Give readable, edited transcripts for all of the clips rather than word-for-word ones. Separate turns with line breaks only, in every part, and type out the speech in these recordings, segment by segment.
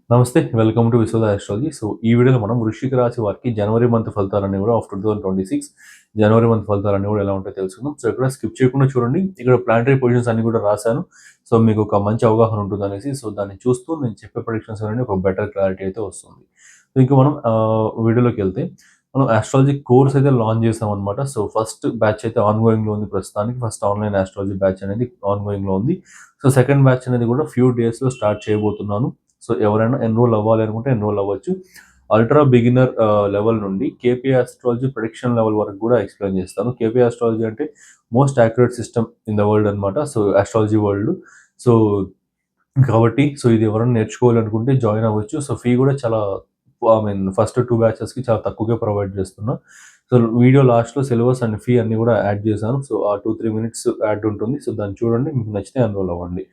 నమస్తే. Welcome to Vishwada astrology. So, ఈ వీడియోలో మనం వృశ్చిక రాశి వారికి జనవరి మంత్ ఫలితాలన్నీ కూడా ఆఫ్ 2026 జనవరి మంత్ ఫలితాలన్నీ కూడా ఎలా ఉంటాయో తెలుసుకుందాం. సో, ఇక్కడ స్కిప్ చేయకుండా చూడండి. ఇక్కడ ప్లానటరీ పొజిషన్స్ అన్నీ కూడా రాశాను. సో, మీకు ఒక మంచి అవగాహన ఉంటుందనేసి. సో, దాన్ని చూస్తూ నేను చెప్పే ప్రెడిక్షన్స్ అనేవి ఒక బెటర్ క్లారిటీ అయితే వస్తుంది. సో, ఇంకా మనం వీడియోలోకెళ్తే మనం ఆస్ట్రాలజీ కోర్స్ అయితే లాంచ్ చేసామనమాట. సో, ఫస్ట్ బ్యాచ్ అయితే ఆన్‌గోయింగ్‌లో ఉంది ప్రస్తుతానికి. ఫస్ట్ ఆన్‌లైన్ ఆస్ట్రాలజీ బ్యాచ్ అనేది ఆన్‌గోయింగ్‌లో ఉంది. సో, సెకండ్ బ్యాచ్ అనేది కూడా ఫ్యూ డేస్‌లో స్టార్ట్ చేయబోతున్నాను. సో, ఎవరైనా ఎన్రోల్ అవ్వాలి అనుకుంటే ఎన్రోల్ అవ్వచ్చు. అల్ట్రా బిగినర్ లెవెల్ నుండి కేపీ ఆస్ట్రాలజీ ప్రిడిక్షన్ లెవెల్ వరకు కూడా ఎక్స్‌ప్లెయిన్ చేస్తాను. కేపీ ఆస్ట్రాలజీ అంటే most accurate system in the world అనమాట. So, astrology world. సో, కాబట్టి ఇది ఎవరైనా నేర్చుకోవాలనుకుంటే జాయిన్ అవ్వచ్చు. సో, ఫీ కూడా చాలా ఫస్ట్ 2 బ్యాచెస్‌కి చాలా తక్కువగా ప్రొవైడ్ చేస్తున్నా. సో, వీడియో లాస్ట్‌లో సిలబస్ అండ్ ఫీ అన్నీ కూడా యాడ్ చేశాను. సో, ఆ 2, 3 మినిట్స్ యాడ్ ఉంటుంది. సో, దాన్ని చూడండి. మీకు నచ్చితే ఎన్రోల్ అవ్వండి.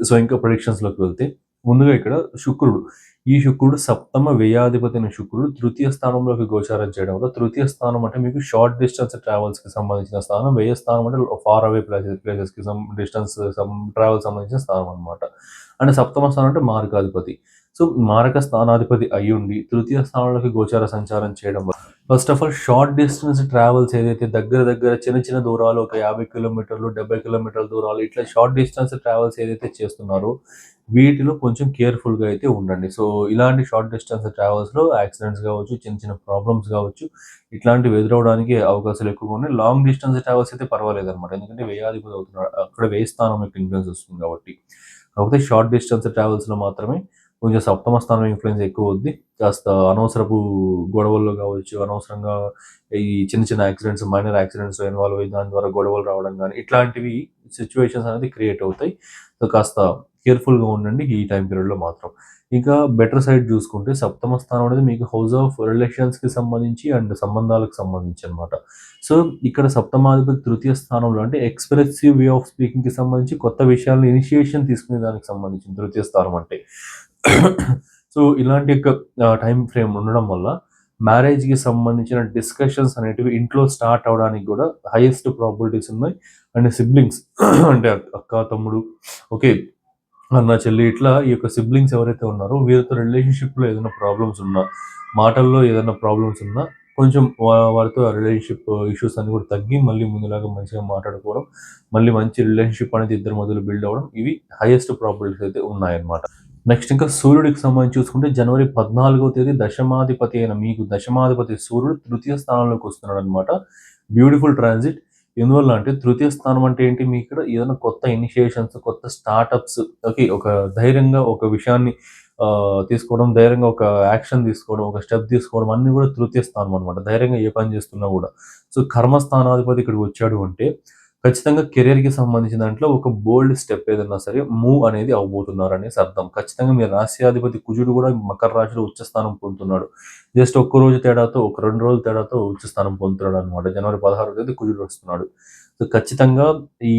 సో, ఇంకా ప్రిడిక్షన్స్‌లోకి వెళ్తే ముందుగా ఇక్కడ శుక్రుడు. ఈ శుక్రుడు సప్తమ వ్యయాధిపతి అయిన శుక్రుడు తృతీయ స్థానంలోకి గోచారం చేయడం వల్ల తృతీయ స్థానం అంటే మీకు షార్ట్ డిస్టెన్స్ ట్రావెల్స్‌కి సంబంధించిన స్థానం. వ్యయ స్థానం అంటే ఫార్ అవే ప్లేసెస్‌కి డిస్టెన్స్ ట్రావెల్ సంబంధించిన స్థానం అనమాట. అంటే సప్తమ స్థానం అంటే మారకాధిపతి. సో, మారక స్థానాధిపతి అయ్యుండి తృతీయ స్థానంలోకి గోచార సంచారం చేయడం వల్ల first of all short distance travels ఏదైతే దగ్గర చిన్న దూరాలు ఒక 50 కిలోమీటర్లు, 70 కిలోమీటర్ల దూరాలు ఇట్లా షార్ట్ డిస్టెన్స్ ట్రావెల్స్ ఏదైతే చేస్తున్నారో వీటిలో కొంచెం కేర్‌ఫుల్‌గా అయితే ఉండండి. సో, ఇలాంటి షార్ట్ డిస్టెన్స్ ట్రావెల్స్‌లో యాక్సిడెంట్స్ కావచ్చు, చిన్న ప్రాబ్లమ్స్ కావచ్చు, ఇట్లాంటివి ఎదురవ్వడానికి అవకాశాలు ఎక్కువగా ఉన్నాయి. లాంగ్ డిస్టెన్స్ ట్రావెల్స్ అయితే పర్వాలేదనమాట. ఎందుకంటే వ్యయాధిపతి అవుతున్నాడు. అక్కడ వ్యయ స్థానం యొక్క ఇన్‌ఫ్లుయెన్స్ వస్తుంది కాబట్టి. కాకపోతే షార్ట్ డిస్టెన్స్ ట్రావెల్స్‌లో మాత్రమే కొంచెం సప్తమ స్థానం ఇన్‌ఫ్లుయెన్స్ ఎక్కువవుద్ది. కాస్త అనవసరపు గొడవల్లో కావచ్చు, అనవసరంగా ఈ చిన్న యాక్సిడెంట్స్, మైనర్ యాక్సిడెంట్స్‌లో ఇన్వాల్వ్ అయ్యి దాని ద్వారా గొడవలు రావడం గానీ, ఇట్లాంటివి సిట్యుయేషన్స్ అనేది క్రియేట్ అవుతాయి. సో, కాస్త కేర్‌ఫుల్‌గా ఉండండి ఈ టైం పీరియడ్‌లో మాత్రం. ఇంకా బెటర్ సైడ్ చూసుకుంటే సప్తమ స్థానం అనేది మీకు హౌస్ ఆఫ్ రిలేషన్స్‌కి సంబంధించి అండ్ సంబంధాలకు సంబంధించి అనమాట. సో, ఇక్కడ సప్తమాధిపతి తృతీయ స్థానంలో అంటే ఎక్స్‌ప్రెసివ్ వే ఆఫ్ స్పీకింగ్‌కి సంబంధించి కొత్త విషయాలను ఇనిషియేషన్ తీసుకునే దానికి సంబంధించింది తృతీయ స్థానం అంటే. సో, ఇలాంటి యొక్క టైమ్ ఫ్రేమ్ ఉండడం వల్ల మ్యారేజ్‌కి సంబంధించిన డిస్కషన్స్ అనేటివి ఇంట్లో స్టార్ట్ అవ్వడానికి గూడా హైయెస్ట్ ప్రాబబిలిటీస్ ఉన్నాయి. అండ్ సిబ్లింగ్స్ అంటే అక్క, తమ్ముడు ఓకే. అన్న, చెల్లి ఇట్లా ఈ యొక్క సిబ్లింగ్స్ ఎవరైతే ఉన్నారో వీరితో రిలేషన్‌షిప్‌లో ఏదైనా ప్రాబ్లమ్స్ ఉన్నా, మాటల్లో ఏదైనా ప్రాబ్లమ్స్ ఉన్నా కొంచెం వారితో ఆ రిలేషన్‌షిప్ ఇష్యూస్ అన్నీ కూడా తగ్గి మళ్ళీ ముందులాగా మంచిగా మాట్లాడుకోవడం, మళ్ళీ మంచి రిలేషన్‌షిప్ అనేది ఇద్దరి మధ్యలో బిల్డ్ అవ్వడం ఇవి హైయెస్ట్ ప్రాబబిలిటీస్ అయితే ఉన్నాయన్నమాట. నెక్స్ట్ ఇంకా సూర్యుడికి సంబంధించి చూసుకుంటే జనవరి 14వ తేదీ దశమాధిపతి అయిన మీకు దశమాధిపతి సూర్యుడు తృతీయ స్థానంలోకి వస్తున్నాడనమాట. Beautiful transit. ఎందువల్ల అంటే తృతీయ స్థానం అంటే ఏంటి? మీకు ఇక్కడ ఏదైనా కొత్త ఇనిషియేషన్స్, కొత్త స్టార్టప్స్ ఓకే. ఒక ధైర్యంగా ఒక విషయాన్ని తీసుకోవడం, ధైర్యంగా ఒక యాక్షన్ తీసుకోవడం, ఒక స్టెప్ తీసుకోవడం అన్నీ కూడా తృతీయ స్థానం అనమాట. ధైర్యంగా ఏ పని చేస్తున్నా కూడా. సో, కర్మస్థానాధిపతి ఇక్కడికి వచ్చాడు అంటే ఖచ్చితంగా కెరియర్‌కి సంబంధించిన దాంట్లో ఒక బోల్డ్ స్టెప్ ఏదన్నా సరే మూవ్ అనేది అవ్వబోతున్నారనేసి అర్థం. ఖచ్చితంగా మీ రాశ్యాధిపతి కుజుడు కూడా మకర రాశిలో ఉచ్చ స్థానం పొందుతున్నాడు. జస్ట్ ఒక్క రోజు తేడాతో, ఒక 2 రోజుల తేడాతో ఉచ్చ స్థానం పొందుతున్నాడనమాట. జనవరి 16వ తేదీ కుజుడు వస్తున్నాడు. సో, ఖచ్చితంగా ఈ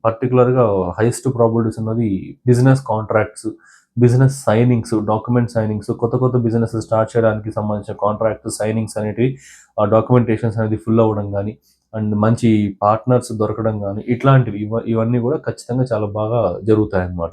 పర్టిక్యులర్‌గా హైయెస్ట్ ప్రాబబిలిటీస్ ఉన్నది business contracts, business signings, document signings, కొత్త బిజినెస్ స్టార్ట్ చేయడానికి సంబంధించిన కాంట్రాక్ట్స్, సైనింగ్స్ అనేటివి డాక్యుమెంటేషన్స్ అనేది ఫిల్ అవ్వడం గానీ, అండ్ మంచి పార్ట్నర్స్ దొరకడం గానీ, ఇట్లాంటివి ఇవన్నీ గూడా ఖచ్చితంగా చాలా బాగా జరుగుతాయన్నమాట.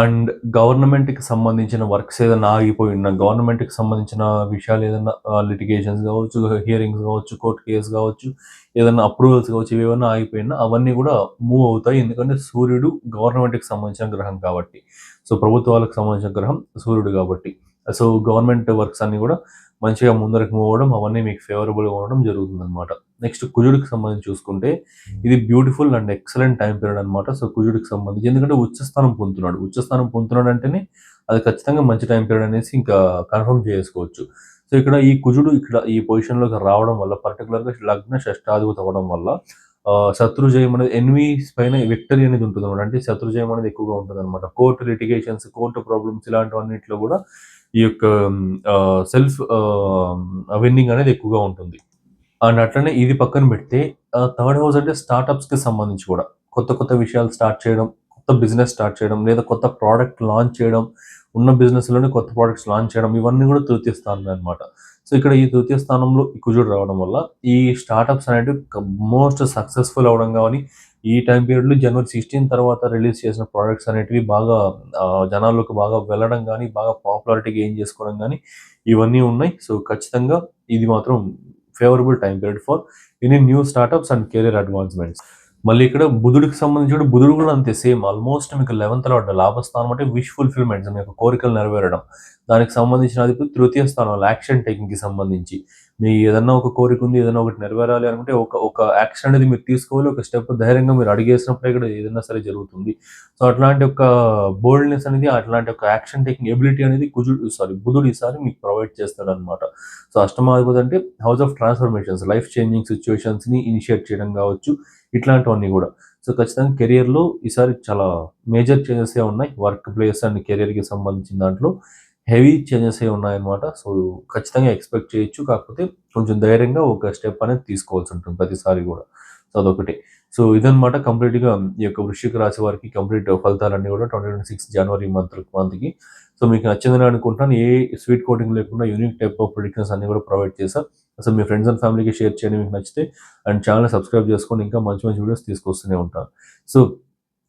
అండ్ గవర్నమెంట్‌కి సంబంధించిన వర్క్స్ ఏదన్నా ఆగిపోయున్నా, గవర్నమెంట్‌కి సంబంధించిన విషయాలు ఏదన్నా లిటిగేషన్స్ గావచ్చు, హియరింగ్స్ గావచ్చు, కోర్ట్ కేస్ గావచ్చు, ఏదన్నా అప్రూవల్స్ గావచ్చు, ఇవేవన్నా ఆగిపోయినా అవన్నీ గూడా మూవ్ అవుతాయి. ఎందుకంటే సూర్యుడు గవర్నమెంట్‌కి సంబంధించిన గ్రహం కాబట్టి. సో, ప్రభుత్వాలకు సంబంధించిన గ్రహం సూర్యుడు గాబట్టి. సో, గవర్నమెంట్ వర్క్స్ అన్నీ గూడా మంచిగా ముందరకు మూవ్ అవ్వడం, అవన్నీ మీకు ఫేవరబుల్‌గా ఉండడం జరుగుతుందనమాట. నెక్స్ట్ కుజుడికి సంబంధించి చూసుకుంటే ఇది beautiful and excellent time period అనమాట. సో, కుజుడికి సంబంధించి ఎందుకంటే ఉచ్చస్థానం పొందుతున్నాడు. ఉచ్చస్థానం పొందుతున్నాడు అంటేనే అది ఖచ్చితంగా మంచి టైమ్ పీరియడ్ అనేసి ఇంకా కన్ఫర్మ్ చేసుకోవచ్చు. సో, ఇక్కడ ఈ కుజుడు ఇక్కడ ఈ పొజిషన్‌లోకి రావడం వల్ల పర్టిక్యులర్‌గా లగ్న షష్టాధిపతి అవ్వడం వల్ల శత్రుజయం అనేది ఎనిమీస్ పైన విక్టరీ అనేది ఉంటుందన్నమాట. అంటే శత్రుజయం అనేది ఎక్కువగా ఉంటుందన్నమాట. కోర్ట్ లిటిగేషన్స్, కోర్ట్ ప్రాబ్లమ్స్ ఇలాంటివన్నిట్లో కూడా ఈ యొక్క సెల్ఫ్ విన్నింగ్ అనేది ఎక్కువగా ఉంటుంది. అండ్ అట్లనే ఇది పక్కన పెడితే థర్డ్ హౌస్ అంటే స్టార్టప్స్‌కి సంబంధించి కూడా. కొత్త విషయాలు స్టార్ట్ చేయడం, కొత్త బిజినెస్ స్టార్ట్ చేయడం, లేదా కొత్త ప్రొడక్ట్ లాంచ్ చేయడం, ఉన్న బిజినెస్‌లోనే కొత్త ప్రొడక్ట్స్ లాంచ్ చేయడం ఇవన్నీ కూడా తృతీయ స్థానమే అన్నమాట. సో ఇక్కడ ఈ తృతీయ స్థానంలో ఈ కుజుడు రావడం వల్ల ఈ స్టార్టప్స్ అనేటివి మోస్ట్ సక్సెస్ఫుల్ అవడం కానీ, ఈ టైం పీరియడ్లో జనవరి 16 తర్వాత రిలీజ్ చేసిన ప్రోడక్ట్స్ అనేటివి బాగా జనాల్లోకి బాగా వెళ్ళడం కానీ, బాగా పాపులారిటీ గెయిన్ చేసుకోవడం కానీ ఇవన్నీ ఉన్నాయి. సో ఖచ్చితంగా ఇది మాత్రం favourable time period for any new startups and career advancements. మళ్ళీ ఇక్కడ బుధుడికి సంబంధించి బుధుడు కూడా అంతే సేమ్. ఆల్మోస్ట్ మీకు 11th లార్డ్ లాభస్థానం అంటే విష్ ఫుల్ఫిల్మెంట్స్, మీ యొక్క కోరికలు నెరవేరడం. దానికి సంబంధించిన అధిపతి తృతీయ స్థానంలో యాక్షన్ టేకింగ్కి సంబంధించి మీ ఏదన్నా ఒక కోరిక ఉంది, ఏదైనా ఒకటి నెరవేరాలి అనుకుంటే ఒక యాక్షన్ అనేది మీరు తీసుకోవాలి. ఒక స్టెప్ ధైర్యంగా మీరు అడిగేసినప్పుడే ఇక్కడ ఏదైనా సరే జరుగుతుంది. సో అట్లాంటి ఒక బోల్డ్నెస్ అనేది, అట్లాంటి ఒక యాక్షన్ టేకింగ్ ఎబిలిటీ అనేది బుధుడు ఈసారి మీకు ప్రొవైడ్ చేస్తాడు అనమాట. సో అష్టమాధిపతి అంటే house of transformations, life changing సిచ్యువేషన్స్ని ఇనిషియేట్ చేయడం కావచ్చు, ఇట్లాంటివన్నీ కూడా. సో ఖచ్చితంగా కెరియర్లో ఈసారి చాలా మేజర్ చేంజెస్ ఉన్నాయి. వర్క్ ప్లేస్ అండ్ కెరియర్కి సంబంధించిన దాంట్లో హెవీ చేంజెస్ ఉన్నాయన్నమాట. సో ఖచ్చితంగా ఎక్స్పెక్ట్ చేయొచ్చు. కాకపోతే కొంచెం ధైర్యంగా ఒక స్టెప్ అనేది తీసుకోవాల్సి ఉంటుంది ప్రతిసారి కూడా. సో అదొకటి. సో ఇదన్నమాట కంప్లీట్గా ఈ యొక్క వృశ్చిక రాశి వారికి కంప్లీట్ ఫలితాలన్నీ కూడా 2026 జనవరి మంత్కి. సో మీకు నచ్చిందని అనుకుంటున్నాను. ఏ స్వీట్ కోటింగ్ లేకుండా యూనిక్ టైప్ ఆఫ్ ప్రిడిక్షన్స్ అన్ని కూడా ప్రొవైడ్ చేశాను. అసలు మీ ఫ్రెండ్స్ అండ్ ఫ్యామిలీకి షేర్ చేయండి మీకు నచ్చితే. అండ్ ఛానల్ సబ్స్క్రైబ్ చేసుకొని ఇంకా మంచి మంచి వీడియోస్ తీసుకొస్తూనే ఉంటాను. సో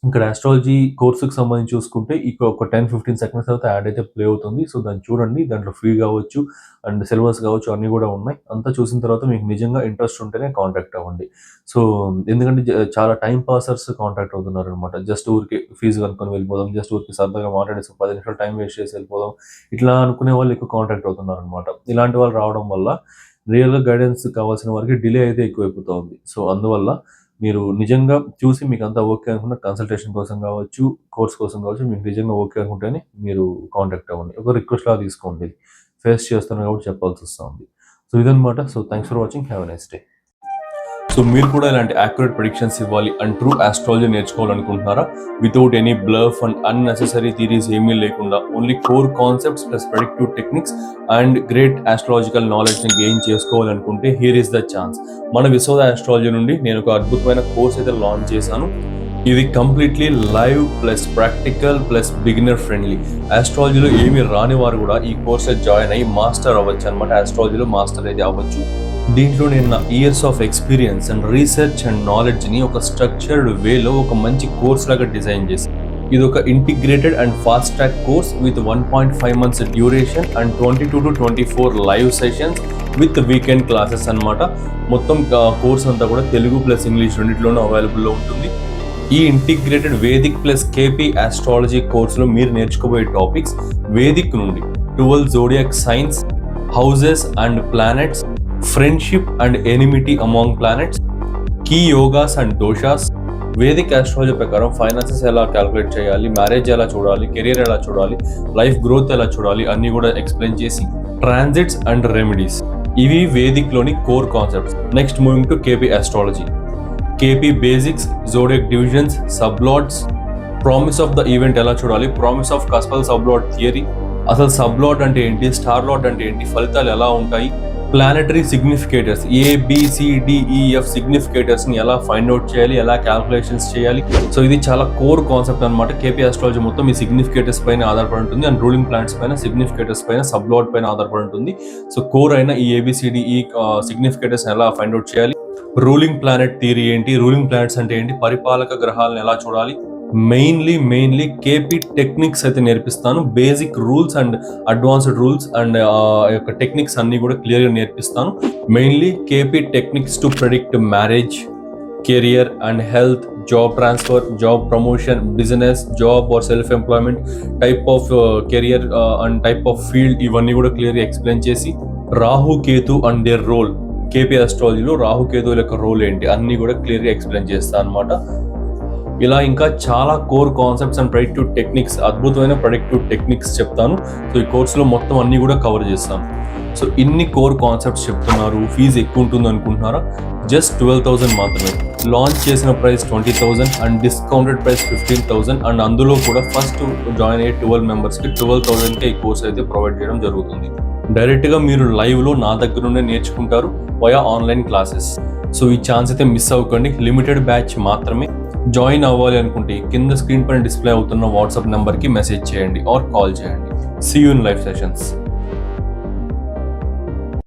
ఇక్కడ ఆస్ట్రాలజీ కోర్సుకి సంబంధించి చూసుకుంటే ఒక 10-15 సెకండ్స్ తర్వాత యాడ్ అయితే ప్లే అవుతుంది. సో దాన్ని చూడండి. దాంట్లో ఫీ కావచ్చు అండ్ సిలబస్ కావచ్చు అన్నీ కూడా ఉన్నాయి. అంతా చూసిన తర్వాత మీకు నిజంగా ఇంట్రెస్ట్ ఉంటేనే కాంటాక్ట్ అవ్వండి. సో ఎందుకంటే చాలా టైం పాసర్స్ కాంటాక్ట్ అవుతున్నారు అనమాట. జస్ట్ ఊరికి ఫీజు కనుక్కొని వెళ్ళిపోదాం, జస్ట్ ఊరికి సరదాగా మాట్లాడేసి 10 నిమిషాలు టైం వేస్ట్ చేసి వెళ్ళిపోదాం, ఇట్లా అనుకునే వాళ్ళు ఎక్కువ కాంటాక్ట్ అవుతున్నారు అనమాట. ఇలాంటి వాళ్ళు రావడం వల్ల రియల్గా గైడెన్స్ కావాల్సిన వారికి డిలే అయితే ఎక్కువైపోతూ ఉంది. సో అందువల్ల మీరు నిజంగా చూసి మీకు అంతా ఓకే అనుకున్న కన్సల్టేషన్ కోసం కావచ్చు, కోర్స్ కోసం కావచ్చు, మీకు నిజంగా ఓకే అనుకుంటేనే మీరు కాంటాక్ట్ అవ్వండి. ఒక రిక్వెస్ట్ లాగా తీసుకోండి. ఫేస్ చేస్తాను కాబట్టి చెప్పాల్సి వస్తుంది. సో ఇదన్నమాట. So thanks for watching. Have a nice day. So మీరు కూడా ఇలాంటి యాక్యురేట్ ప్రిడిక్షన్స్ ఇవ్వాలి అండ్ ట్రూ ఆస్ట్రాలజీ నేర్చుకోవాలనుకుంటున్నారా? Without any bluff and unnecessary theories ఏమీ లేకుండా only core concepts plus predictive techniques and great astrological నాలెడ్జ్ని గెయిన్ చేసుకోవాలనుకుంటే హియర్ ఇస్ ద ఛాన్స్. మన విశ్వద ఆస్ట్రాలజీ నుండి నేను ఒక అద్భుతమైన కోర్స్ అయితే లాంచ్ చేశాను. ఇది completely live plus practical plus beginner friendly. ఆస్ట్రాలజీలో ఏమీ రాని వారు కూడా ఈ కోర్స్ జాయిన్ అయ్యి మాస్టర్ అవ్వచ్చు అనమాట. ఆస్ట్రాలజీలో మాస్టర్ అయితే అవ్వచ్చు. దీంట్లో నేను నా years of experience and research and నాలెడ్జ్ని ఒక స్ట్రక్చర్డ్ వేలో ఒక మంచి కోర్స్ లాగా డిజైన్ చేశాను. ఇది ఒక integrated and fast track course with 1.5 months duration and 22 to 24 live sessions with weekend classes అనమాట. మొత్తం కోర్స్ అంతా కూడా తెలుగు ప్లస్ ఇంగ్లీష్ రెండింటిలోనూ అవైలబుల్లో ఉంటుంది. ఈ integrated Vedic plus KP astrology కోర్సులో మీరు నేర్చుకోబోయే టాపిక్స్ వేదిక్ నుండి 12 zodiac signs, houses and planets, friendship and enmity among planets, key yogas and doshas, Vedic astrology ప్రకారం ఫైనాన్సెస్ ఎలా క్యాలిక్యులేట్ చేయాలి, మ్యారేజ్ ఎలా చూడాలి, కెరీర్ ఎలా చూడాలి, లైఫ్ గ్రోత్ ఎలా చూడాలి అన్నీ కూడా ఎక్స్ప్లెయిన్ చేసి, ట్రాన్సిట్స్ అండ్ రెమెడీస్, ఇవి వేదిక్లోని core concepts. Next moving to KP astrology. KP basics, zodiac divisions, sublords, promise of the event ఎలా చూడాలి, promise of cuspal sublord theory, అసలు సబ్లాట్ అంటే ఏంటి, స్టార్ లాట్ అంటే ఏంటి, ఫలితాలు ఎలా ఉంటాయి, ప్లానెటరీ సిగ్నిఫికేటర్స్ ABCDEF సిగ్నిఫికేటర్స్ని ఎలా ఫైండ్ అవుట్ చేయాలి, ఎలా క్యాల్కులేషన్స్ చేయాలి. సో ఇది చాలా కోర్ కాన్సెప్ట్ అనమాట. కేపీ ఆస్ట్రాలజీ మొత్తం ఈ సిగ్నిఫికేటర్స్ పైన ఆధారపడి ఉంటుంది అండ్ రూలింగ్ ప్లానెట్స్ పైన, సిగ్నిఫికేటర్స్ పైన, సబ్లాట్ పైన ఆధారపడి ఉంటుంది. సో కోర్ అయిన ఈ ABCDE సిగ్నిఫికేటర్స్ ఎలా ఫైండ్ అవుట్ చేయాలి, రూలింగ్ ప్లానెట్ థియరీ ఏంటి, రూలింగ్ ప్లానెట్స్ అంటే ఏంటి, పరిపాలక గ్రహాలను ఎలా చూడాలి, మెయిన్లీ కేపీ టెక్నిక్స్ అయితే నేర్పిస్తాను. Basic rules and advanced rules and యొక్క టెక్నిక్స్ అన్ని కూడా క్లియర్గా నేర్పిస్తాను. Mainly KP techniques to predict marriage, career and health, job transfer, job promotion, business, job or self employment, type of career and type of field, ఇవన్నీ కూడా క్లియర్గా explain చేసి, Rahu Ketu and their role, KP ఆస్ట్రాలజీలో రాహు కేతువుల యొక్క రోల్ ఏంటి అన్ని కూడా క్లియర్గా ఎక్స్ప్లెయిన్ చేస్తాను అనమాట. ఇలా ఇంకా చాలా core concepts and predictive techniques, అద్భుతమైన ప్రెడిక్టివ్ టెక్నిక్స్ చెప్తాను. సో ఈ కోర్సులో మొత్తం అన్ని కూడా కవర్ చేస్తాను. సో ఇన్ని కోర్ కాన్సెప్ట్స్ చెప్తున్నారు, ఫీజు ఎక్కువ ఉంటుంది అనుకుంటున్నారా? జస్ట్ 12,000 మాత్రమే. లాంచ్ చేసిన price 20,000 and discounted price 15,000 and అందులో కూడా ఫస్ట్ జాయిన్ అయ్యే 12 మెంబర్స్కి 12,000కే ఈ కోర్స్ అయితే ప్రొవైడ్ చేయడం జరుగుతుంది. డైరెక్ట్గా మీరు లైవ్లో నా దగ్గర నుండే నేర్చుకుంటారు వయా ఆన్లైన్ క్లాసెస్. సో ఈ ఛాన్స్ అయితే మిస్ అవ్వకండి. లిమిటెడ్ బ్యాచ్ మాత్రమే. జాయిన్ అవ్వాలి అనుకుంటే కింద స్క్రీన్ పైన డిస్ప్లే అవుతున్న వాట్సాప్ నెంబర్కి మెసేజ్ చేయండి ఆర్ కాల్ చేయండి. See you in live sessions.